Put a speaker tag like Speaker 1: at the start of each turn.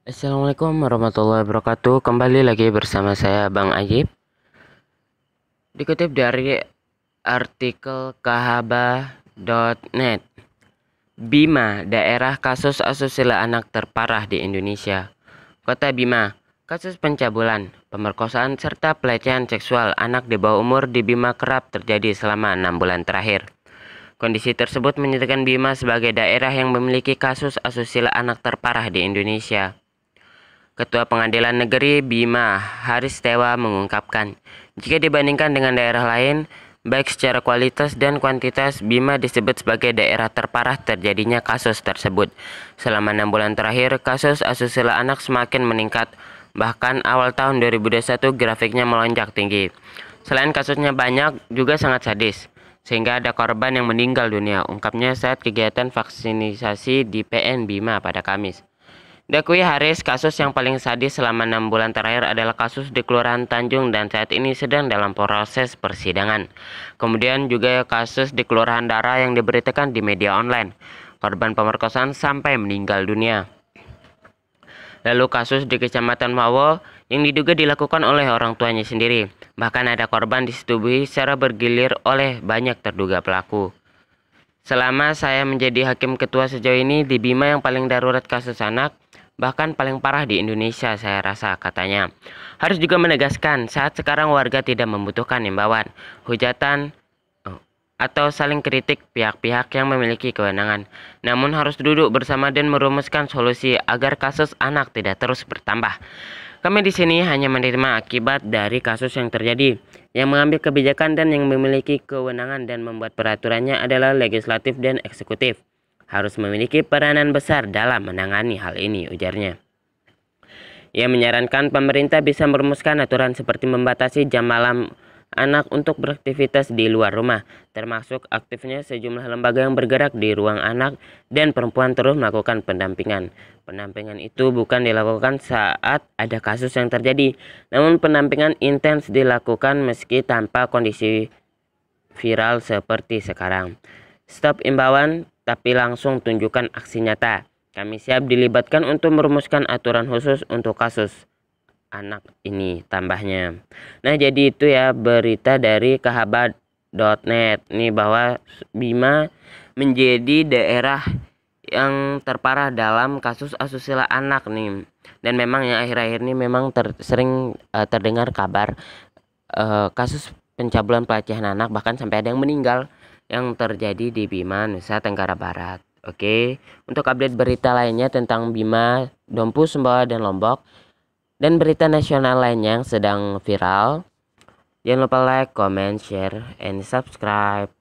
Speaker 1: Assalamualaikum warahmatullahi wabarakatuh. Kembali lagi bersama saya Bang Ajib. Dikutip dari artikel kahaba.net. Bima, daerah kasus asusila anak terparah di Indonesia. Kota Bima, kasus pencabulan, pemerkosaan serta pelecehan seksual anak di bawah umur di Bima kerap terjadi selama 6 bulan terakhir. Kondisi tersebut menjadikan Bima sebagai daerah yang memiliki kasus asusila anak terparah di Indonesia. Ketua Pengadilan Negeri Bima Haristewa mengungkapkan, jika dibandingkan dengan daerah lain, baik secara kualitas dan kuantitas, Bima disebut sebagai daerah terparah terjadinya kasus tersebut. Selama 6 bulan terakhir, kasus asusila anak semakin meningkat, bahkan awal tahun 2021 grafiknya melonjak tinggi. Selain kasusnya banyak, juga sangat sadis, sehingga ada korban yang meninggal dunia, ungkapnya saat kegiatan vaksinasi di PN Bima pada Kamis. Diakui Haris, kasus yang paling sadis selama 6 bulan terakhir adalah kasus di Kelurahan Tanjung dan saat ini sedang dalam proses persidangan. Kemudian juga kasus di Kelurahan Dara yang diberitakan di media online. Korban pemerkosaan sampai meninggal dunia. Lalu kasus di Kecamatan Mawo yang diduga dilakukan oleh orang tuanya sendiri. Bahkan ada korban disetubuhi secara bergilir oleh banyak terduga pelaku. Selama saya menjadi hakim ketua sejauh ini di Bima yang paling darurat kasus anak, bahkan paling parah di Indonesia saya rasa, katanya. Harus juga menegaskan saat sekarang warga tidak membutuhkan imbauan, hujatan, atau saling kritik pihak-pihak yang memiliki kewenangan. Namun harus duduk bersama dan merumuskan solusi agar kasus anak tidak terus bertambah. Kami di sini hanya menerima akibat dari kasus yang terjadi. Yang mengambil kebijakan dan yang memiliki kewenangan dan membuat peraturannya adalah legislatif dan eksekutif. Harus memiliki peranan besar dalam menangani hal ini, ujarnya. Ia menyarankan pemerintah bisa merumuskan aturan seperti membatasi jam malam anak untuk beraktivitas di luar rumah, termasuk aktifnya sejumlah lembaga yang bergerak di ruang anak dan perempuan terus melakukan pendampingan. Pendampingan itu bukan dilakukan saat ada kasus yang terjadi, namun pendampingan intens dilakukan meski tanpa kondisi viral seperti sekarang. Stop imbauan, tapi langsung tunjukkan aksi nyata. Kami siap dilibatkan untuk merumuskan aturan khusus untuk kasus anak ini, tambahnya. Nah, jadi itu ya berita dari kahaba.net nih bahwa Bima menjadi daerah yang terparah dalam kasus asusila anak nih. Dan memang ya akhir-akhir ini memang sering terdengar kabar kasus pencabulan pelecehan anak, bahkan sampai ada yang meninggal yang terjadi di Bima, Nusa Tenggara Barat. Oke, untuk update berita lainnya tentang Bima, Dompu, Sumbawa, dan Lombok, dan berita nasional lainnya yang sedang viral, jangan lupa like, comment, share, and subscribe.